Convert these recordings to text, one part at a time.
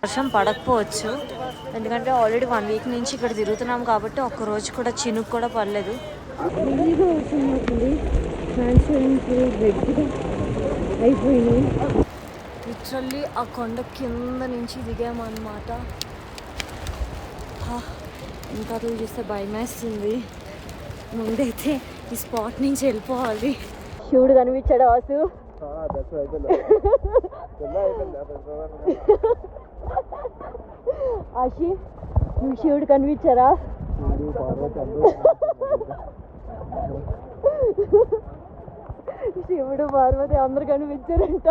వర్షం పడకపోవచ్చు, ఎందుకంటే already 1 week నుంచి ఇక్కడ తిరుగుతున్నాం కాబట్టి ఒక్కరోజు కూడా చినుకు కూడా పడలేదు. అయిపోయింది లిటరల్లీ ఆ కొండ కింద నుంచి దిగామన్నమాట. ఇంకా చూస్తే భయం వేస్తుంది. ముందైతే ఈ స్పాట్ నుంచి వెళ్ళిపోవాలి. శివుడు కనిపించాడు వాసు. ఆశి శివుడు కనిపించారా? శివుడు పార్వతి అందరు కనిపించారంట.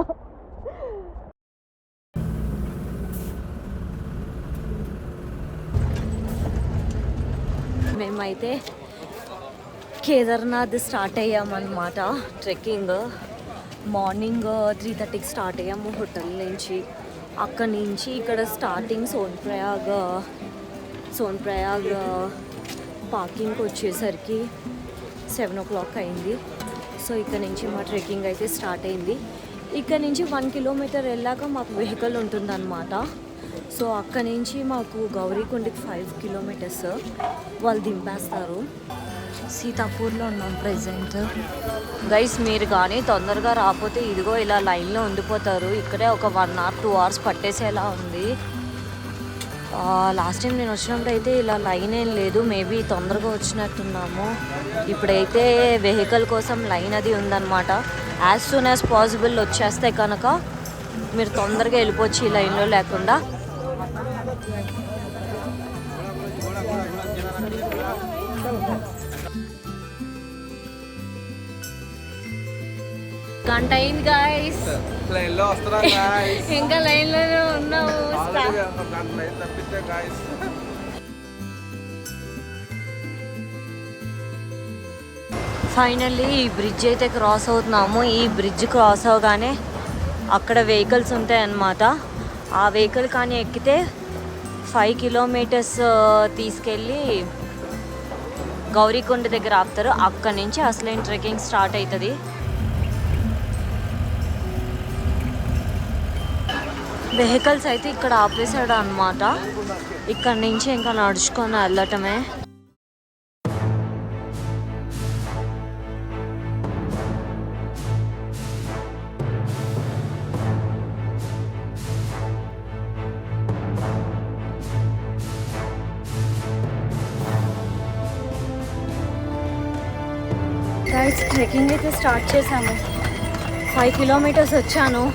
మేమైతే కేదార్నాథ్ స్టార్ట్ అయ్యామన్నమాట. ట్రెక్కింగ్ మార్నింగ్ 3:30కి స్టార్ట్ అయ్యాము హోటల్ నుంచి. అక్కడి నుంచి ఇక్కడ స్టార్టింగ్ సోన్ప్రయాగ్ పార్కింగ్కి వచ్చేసరికి 7 o'clock అయింది. సో ఇక్కడ నుంచి మా ట్రెక్కింగ్ అయితే స్టార్ట్ అయింది. ఇక్కడ నుంచి 1 kilometer వెళ్ళాక మాకు వెహికల్ ఉంటుందన్నమాట. సో అక్కడి నుంచి మాకు గౌరీకొండకి 5 kilometers వాళ్ళు దింపేస్తారు. సీతాపూర్లో ఉన్నాం ప్రెజెంట్. గైస్ మీరు కానీ తొందరగా రాకపోతే ఇదిగో ఇలా లైన్లో ఉండిపోతారు. ఇక్కడే ఒక 1 hour 2 hours పట్టేసేలా ఉంది. లాస్ట్ టైం నేను వచ్చినప్పుడు అయితే ఇలా లైన్ ఏం లేదు, మేబీ తొందరగా వచ్చినట్టున్నాము. ఇప్పుడైతే వెహికల్ కోసం లైన్ అది ఉందన్నమాట. యాజ్ సూన్ యాజ్ పాసిబుల్ వచ్చేస్తే కనుక మీరు తొందరగా వెళ్ళిపోవచ్చు ఈ లైన్లో లేకుండా. గంట అయింది గాయస్, ఇంకా లైన్లోనే ఉన్నాము. ఫైనల్లీ ఈ బ్రిడ్జ్ అయితే క్రాస్ అవుతున్నాము. ఈ బ్రిడ్జ్ క్రాస్ అవగానే అక్కడ వెహికల్స్ ఉంటాయి అన్నమాట. ఆ వెహికల్ కానీ ఎక్కితే 5 kilometers తీసుకెళ్ళి గౌరీకొండ దగ్గర ఆపుతారు. అక్కడి నుంచి అసలైన ట్రెక్కింగ్ స్టార్ట్ అవుతుంది. వెహికల్స్ అయితే ఇక్కడ ఆపేసాడు అన్నమాట. ఇక్కడ నుంచి ఇంకా నడుచుకొని వెళ్ళటమే. గైస్ ట్రెక్కింగ్ అయితే స్టార్ట్ చేశాము. 5 kilometers వచ్చాను.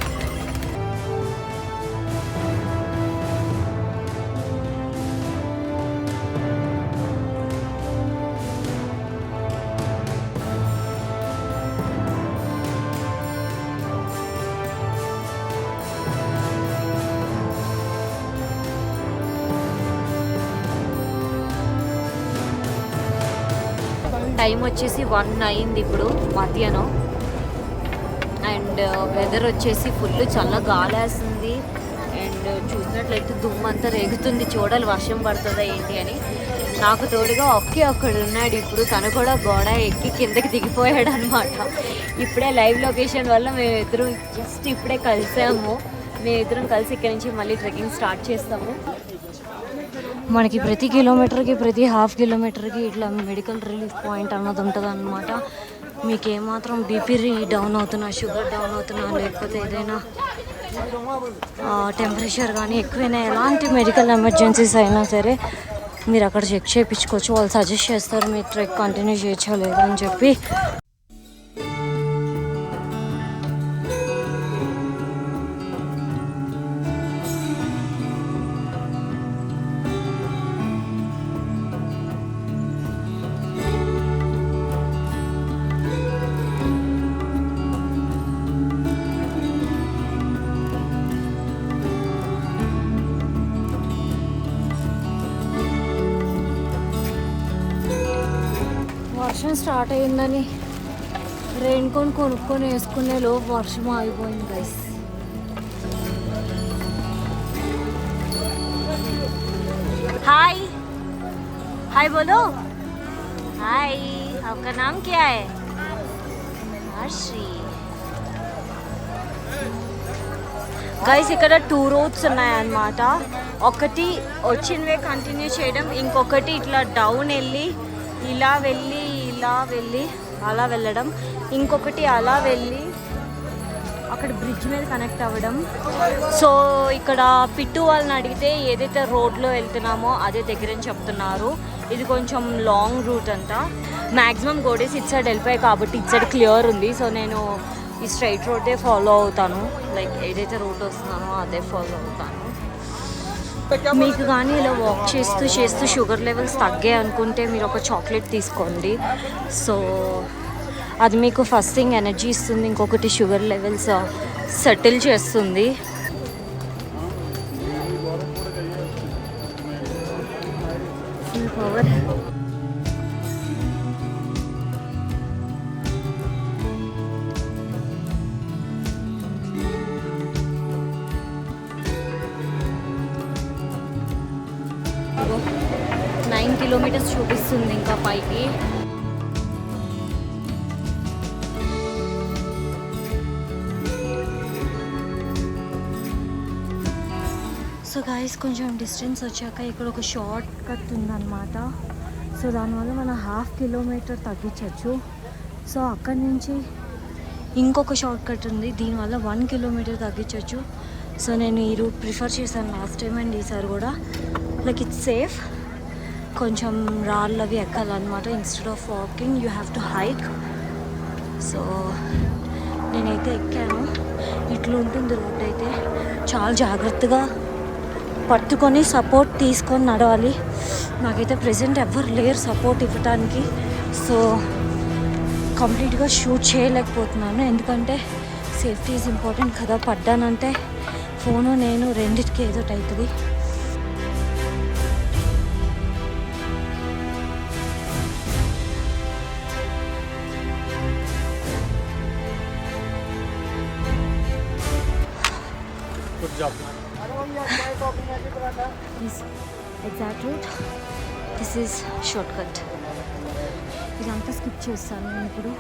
టైం వచ్చేసి 1 అయింది ఇప్పుడు మధ్యాహ్నం. అండ్ వెదర్ వచ్చేసి ఫుల్ చల్ల గాలేస్తుంది. అండ్ చూసినట్లయితే దుమ్మంతా రేగుతుంది. చూడాలి వర్షం పడుతుందా ఏంటి అని. నాకు తోడుగా ఒక్కడు ఉన్నాడు ఇప్పుడు. తను కూడా గోడ ఎక్కి కిందకి దిగిపోయాడు అనమాట. ఇప్పుడే లైవ్ లొకేషన్ వల్ల మేమిద్దరం జస్ట్ ఇప్పుడే కలిసాము. మేమిద్దరం కలిసి ఇక్కడి నుంచి మళ్ళీ ట్రెక్కింగ్ స్టార్ట్ చేస్తాము. మనకి ప్రతి కిలోమీటర్కి ప్రతి ½ kilometerకి ఇట్లా మెడికల్ రిలీఫ్ పాయింట్ అన్నది ఉంటుంది అన్నమాట. మీకు ఏమాత్రం బీపీ డౌన్ అవుతున్నా, షుగర్ డౌన్ అవుతున్నా, లేకపోతే ఏదైనా టెంపరేచర్ కానీ ఎక్కువైనా ఎలాంటి మెడికల్ ఎమర్జెన్సీస్ అయినా సరే మీరు అక్కడ చెక్ చేయించుకోవచ్చు. వాళ్ళు సజెస్ట్ చేస్తారు మీరు ట్రెక్ కంటిన్యూ చేయొచ్చా లేదా అని చెప్పి. వర్షం స్టార్ట్ అయ్యిందని రెయిన్ కోట్ కొనుక్కొని వేసుకునే లోపు వర్షం ఆగిపోయింది గైస్. हाय हाय बोलो हाय। आपका नाम क्या है? हर्षी। గైస్ ఇక్కడ 2 రోడ్స్ ఉన్నాయన్నమాట. ఒకటి వచ్చినవే కంటిన్యూ చేయడం, ఇంకొకటి ఇట్లా డౌన్ వెళ్ళి ఇలా వెళ్ళి అలా వెళ్ళడం, ఇంకొకటి అలా వెళ్ళి అక్కడ బ్రిడ్జ్ మీద కనెక్ట్ అవ్వడం. సో ఇక్కడ పిట్టు వాళ్ళని అడిగితే ఏదైతే రోడ్లో వెళ్తున్నామో అదే దగ్గరని చెప్తున్నారు. ఇది కొంచెం లాంగ్ రూట్ అంట. మ్యాక్సిమం గోడేసి ఇటు సైడ్ వెళ్ళిపోయాయి కాబట్టి ఇటు సైడ్ క్లియర్ ఉంది. సో నేను ఈ స్ట్రైట్ రోడ్డే ఫాలో అవుతాను. లైక్ ఏదైతే రోడ్ వస్తున్నానో అదే ఫాలో అవుతాను. మీకు కానీ ఇలా వాక్ చేస్తూ షుగర్ లెవెల్స్ తగ్గాయి అనుకుంటే మీరు ఒక చాక్లెట్ తీసుకోండి. సో అది మీకు ఫస్ట్ థింగ్ ఎనర్జీ ఇస్తుంది, ఇంకొకటి షుగర్ లెవెల్స్ సెటిల్ చేస్తుంది. Full power. నైన్ కిలోమీటర్స్ చూపిస్తుంది ఇంకా పైకి. సో గాయస్ కొంచెం డిస్టెన్స్ వచ్చాక ఇక్కడ ఒక షార్ట్ కట్ ఉందన్నమాట. సో దానివల్ల మనం 1/2 కిలోమీటర్ తగ్గించవచ్చు. సో అక్కడి నుంచి ఇంకొక షార్ట్ కట్ ఉంది, దీనివల్ల 1 కిలోమీటర్ తగ్గించవచ్చు. సో నేను ఈ రూట్ ప్రిఫర్ చేశాను లాస్ట్ టైం అండ్ ఈసారి కూడా. Like it's safe. కొంచెం రాళ్ళు అవి ఎక్కాలన్నమాట. Instead of walking you have to hike. So నేనైతే ఎక్కాను. ఇట్లా ఉంటుంది రోడ్ అయితే. చాలా జాగ్రత్తగా పట్టుకొని సపోర్ట్ తీసుకొని నడవాలి. నాకైతే ప్రెజెంట్ ఎవ్వరు లేరు సపోర్ట్ ఇవ్వటానికి. సో కంప్లీట్గా షూట్ చేయలేకపోతున్నాను, ఎందుకంటే సేఫ్టీ ఈజ్ ఇంపార్టెంట్ కదా. పడ్డానంటే ఫోను నేను రెండిటికి ఏదో అవుతుంది. Exact route. This is short cut. ఇదంతా స్కిప్ చేస్తాను నేను ఇప్పుడు.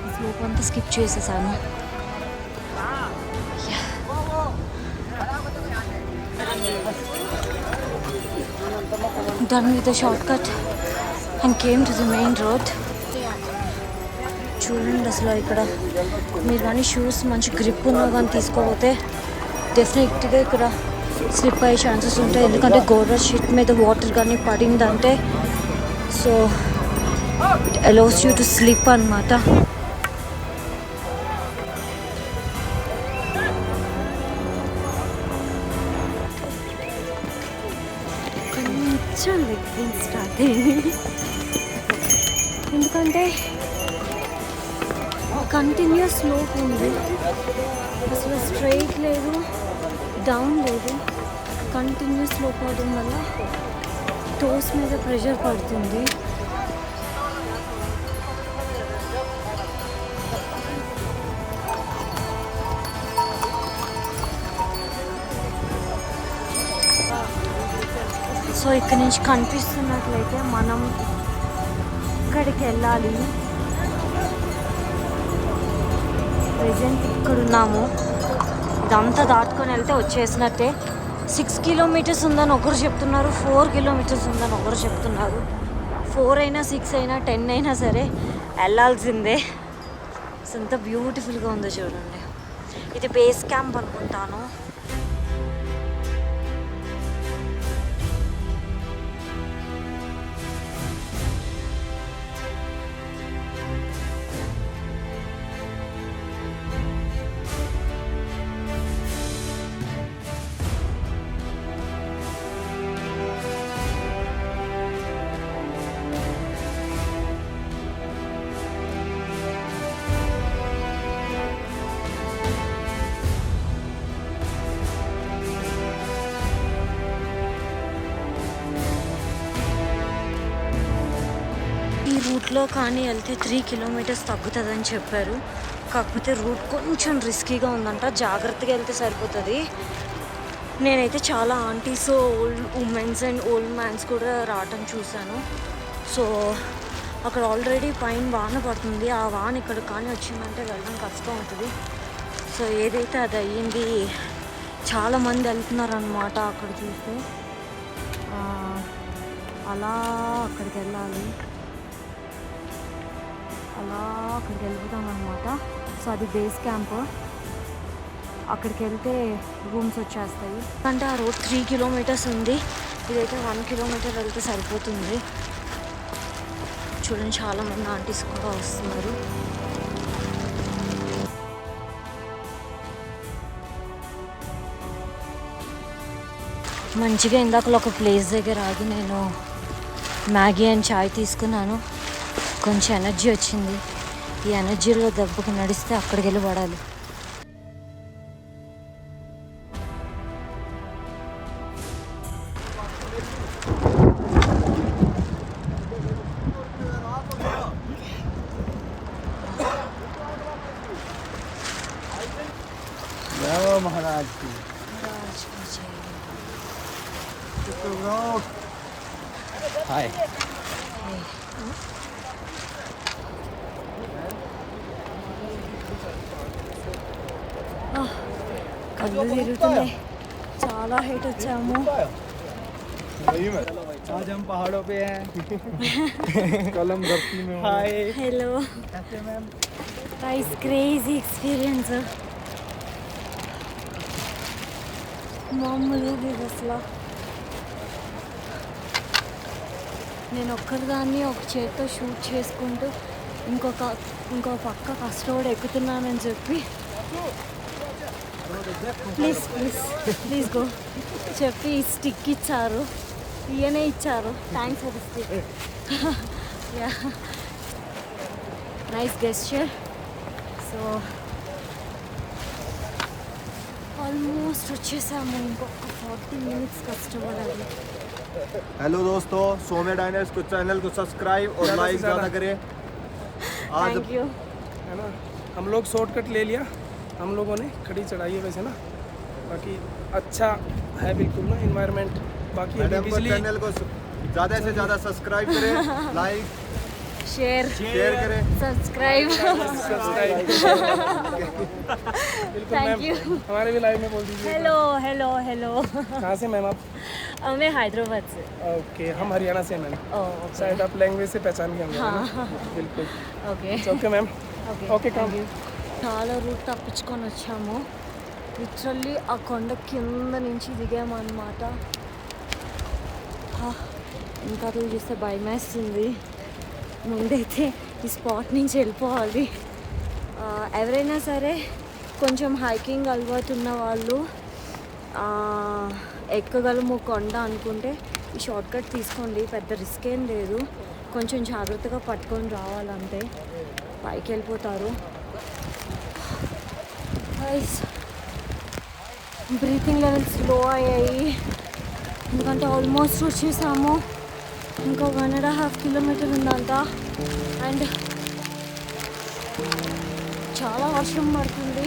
ఈ స్లోప్ అంతా స్కిప్ చేసేసాను. Done with the shortcut and came to the main road. చూడండి అసలు ఇక్కడ మీరు కానీ షూస్ మంచి గ్రిప్ ఉన్నా కానీ తీసుకోపోతే డెఫినెట్గా ఇక్కడ స్లిప్ అయ్యే ఛాన్సెస్ ఉంటాయి. ఎందుకంటే గోడర్ షీట్ మీద వాటర్ కానీ పడిందంటే so it allows you to slip అన్నమాట. కొంచెం లెగ్ స్టార్ట్ అయ్యింది, ఎందుకంటే కంటిన్యూస్ స్లోప్ ఉంది. అసలు స్ట్రైట్ లేదు, డౌన్ లేదు. కంటిన్యూస్ స్లోప్ అవడం వల్ల టోస్ మీద ప్రెషర్ పడుతుంది. సో ఇక్కడ నుంచి కనిపిస్తున్నట్లయితే మనం ఇక్కడికి వెళ్ళాలి. ప్రెజెంట్ ఇక్కడున్నాము. ఇదంతా దాటుకొని వెళ్తే వచ్చేసినట్టే. 6 కిలోమీటర్స్ ఉందని ఒకరు చెప్తున్నారు, 4 కిలోమీటర్స్ ఉందని ఒకరు చెప్తున్నారు. 4 అయినా 6 అయినా 10 అయినా సరే వెళ్ళాల్సిందే. ఎంత బ్యూటిఫుల్గా ఉందో చూడండి. ఇది బేస్ క్యాంప్ అనుకుంటాను. రూట్లో కానీ వెళ్తే 3 కిలోమీటర్స్ తగ్గుతుందని చెప్పారు. కాకపోతే రూట్ కొంచెం రిస్కీగా ఉందంట, జాగ్రత్తగా వెళ్తే సరిపోతుంది. నేనైతే చాలా aunties, old womens and old mans కూడా రావటం చూశాను. సో అక్కడ ఆల్రెడీ పైన వాన పడుతుంది. ఆ వాన ఇక్కడ కానీ వచ్చిందంటే వెళ్ళడం కష్టం అవుతుంది. సో ఏదైతే అది అయ్యింది. చాలామంది వెళ్తున్నారు అనమాట. అక్కడ చూస్తే అలా అక్కడికి వెళ్ళాలి, అలా అక్కడికి వెళ్ళిపోతాం అనమాట. సో అది బేస్ క్యాంప్. అక్కడికి వెళ్తే రూమ్స్ వచ్చేస్తాయి. అంటే ఆ రోడ్ 3 కిలోమీటర్స్ ఉంది, ఇదైతే 1 కిలోమీటర్ వెళ్తే సరిపోతుంది. చూడండి చాలామంది ఆంటీస్ కూడా వస్తున్నారు. మంచిగా ఇందాకలో ఒక ప్లేస్ దగ్గర ఆగి నేను మ్యాగీ అండ్ చాయ్ తీసుకున్నాను. కొంచెం ఎనర్జీ వచ్చింది. ఈ ఎనర్జీలో దెబ్బకి నడిస్తే అక్కడికి వెళ్ళి పడాలి. महाराज की हाय కళ్ళు తిరుగుతున్నాయి, చాలా హైట్ వచ్చాము. आज हम पहाड़ों पे हैं कलम धरती में। हाय हेलो, कैसे मैम? Guys crazy experience. మామూలుగా లేదు అసలు. నేను ఒక్కరిదాన్ని ఒక చేతితో షూట్ చేసుకుంటూ ఇంకో పక్క కష్టపడి ఎక్కుతున్నానని చెప్పి ప్లీజ్ ప్లీజ్ ప్లీజ్ గో చెప్పి ఈ స్టిక్ ఇచ్చారు, ఈయనే ఇచ్చారు. Thanks for the stick. Yeah, nice gesture. So almost వచ్చేసాము, ఇంకొక 40 మినిట్స్ కష్టపడాలి. हेलो दोस्तों, सोम्या डाइनर्स को चैनल को सब्सक्राइब और लाइक ज़्यादा करें। आज थैंक यू. है ना, हम लोग शॉर्टकट ले लिया, हम लोगों ने खड़ी चढ़ाई है वैसे ना, बाकी अच्छा है बिल्कुल ना इन्वायरमेंट. बाकी अभी मैडम को बिजली चैनल को ज़्यादा से ज़्यादा सब्सक्राइब करें, लाइक शेयर करें, सब्सक्राइब. बिल्कुल थैंक मैम. यू. हमारे भी लाइव में बोल दीजिए. Hello hello hello. कहाँ से मैम आप? मैं हैदराबाद से. ओके, हम हरियाणा से मैम. ओके शायद आप लैंग्वेज से पहचान गए होंगे. हाँ. बिल्कुल okay okay ma'am. Okay thank you. చాలా రూట్ తప్పించుకొని వచ్చాము. లిటరల్లీ ఆ కొండ కింద నుంచి దిగామన్నమాట. ఇంకా రోజు చూస్తే భయం వేస్తుంది. ముందైతే ఈ స్పాట్ నుంచి వెళ్ళిపోవాలి. ఎవరైనా సరే కొంచెం హైకింగ్ అలవాటు ఉన్న వాళ్ళు ఎక్కగలము కొండ అనుకుంటే ఈ షార్ట్ కట్ తీసుకోండి. పెద్ద రిస్క్ ఏం లేదు, కొంచెం జాగ్రత్తగా పట్టుకొని రావాలంటే పైకి వెళ్ళిపోతారు. బ్రీతింగ్ లెవెల్స్ లో అయ్యాయి, ఎందుకంటే ఆల్మోస్ట్ వచ్చేసాము. ఇంకా 1.5 కిలోమీటర్ ఉందంట. అండ్ చాలా వర్షం పడుతుంది.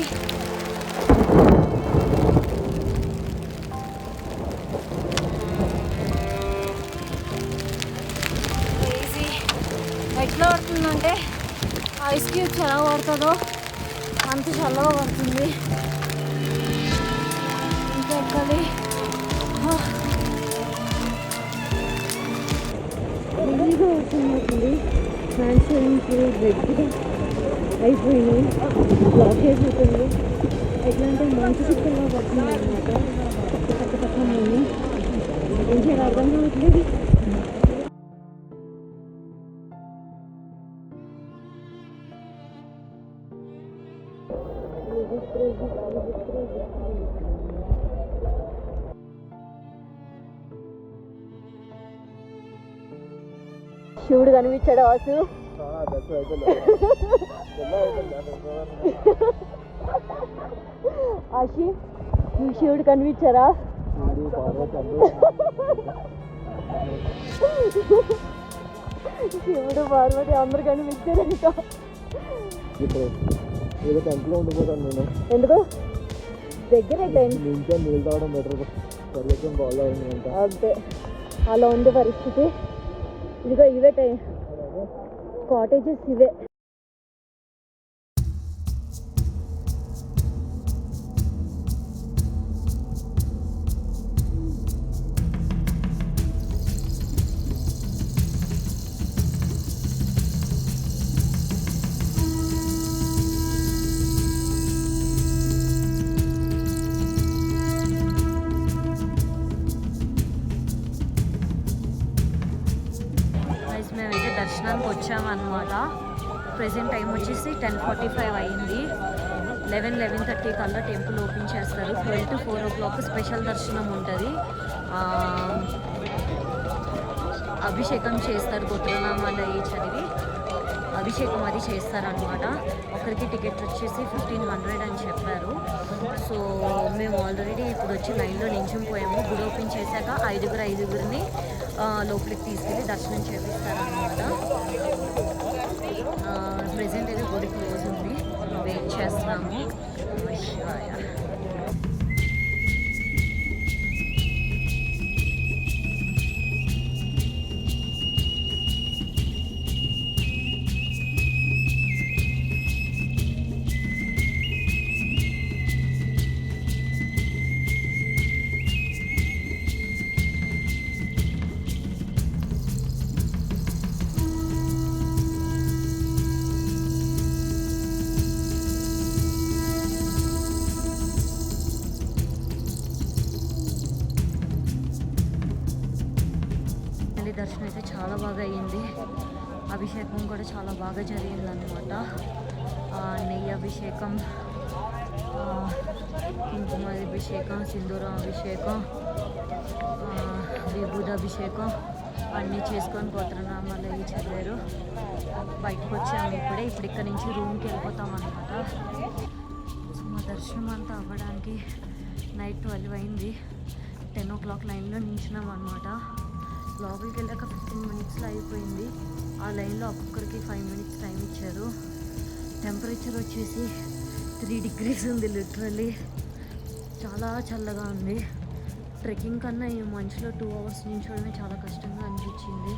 ఎట్లా పడుతుందంటే ఐస్ క్యూబ్స్ ఎలా పడుతుందో అంత చల్లగా పడుతుంది. ఇంకా ఎక్కాలి. ఈజీగా వస్తుంది. హ్యాండ్స్ రెడ్గా అయిపోయినాయి, బ్లాక్ అయిపోతుంది. ఎట్లా అంటే మంచి చిక్కగా పడుతుంది అనమాట. పక్క పక్క మళ్ళీ ఏం చేయాలి అర్థం కావట్లేదు. శివుడు కనిపించాడు వాసు. ఆశి, నీకు శివుడు కనిపించారా? శివుడు పార్వతి అందరు కనిపించారు. ఇంకా టెంట్లో ఉండిపోతాను నేను. ఎందుకు దగ్గర ఇంకా నీళ్ళు తాగడం బెటర్, పరిగెత్తడం బాగా అంతే. అలా ఉంది పరిస్థితి. ఇదిగో ఇవే కాటేజెస్ ఇవే. దర్శనానికి వచ్చామన్నమాట. ప్రెజెంట్ టైం వచ్చేసి 10:45 అయింది. 11:30 కల్లా టెంపుల్ ఓపెన్ చేస్తారు. 12 to 4 o'clock స్పెషల్ దర్శనం ఉంటుంది. అభిషేకం చేస్తారు, గోత్రనామాలు అవి చదివి అభిషేకం అది చేస్తారనమాట. ఒకరికి టికెట్ వచ్చేసి 1500 అని చెప్పారు. సో మేము ఆల్రెడీ ఇప్పుడు వచ్చి లైన్లో నించుకుపోయాము. గుడి ఓపెన్ చేశాక ఐదుగురిని లోపలికి తీసుకెళ్ళి దర్శనం చేపిస్తారనమాట. ప్రెజెంట్ అయితే గుడి క్లోజ్ ఉంది, వెయిట్ చేస్తున్నాము. శివాయ. దర్శనం అయితే చాలా బాగా అయ్యింది. అభిషేకం కూడా చాలా బాగా జరిగిందనమాట. నెయ్యి అభిషేకం, కుంకుమ అభిషేకం, సింధూరం అభిషేకం, విభూదాభిషేకం అన్నీ చేసుకొని గోత్రనామాలు అవి చదివారు. బయటకు వచ్చాము ఇప్పుడు ఇక్కడ నుంచి రూమ్కి వెళ్ళిపోతాం అనమాట. సో మా దర్శనం అంతా అవ్వడానికి నైట్ 12 అయింది. 10 o'clock లైన్లో నించున్నాం అనమాట. లోపలికి వెళ్ళాక 15 minutesలో అయిపోయింది. ఆ లైన్లో ఒక్కొక్కరికి 5 minutes టైం ఇచ్చారు. టెంపరేచర్ వచ్చేసి 3 degrees ఉంది. లిటరల్లీ చాలా చల్లగా ఉంది. ట్రెక్కింగ్ కన్నా ఈ మంచులో 2 hours నించోవడమే చాలా కష్టంగా అనిపించింది.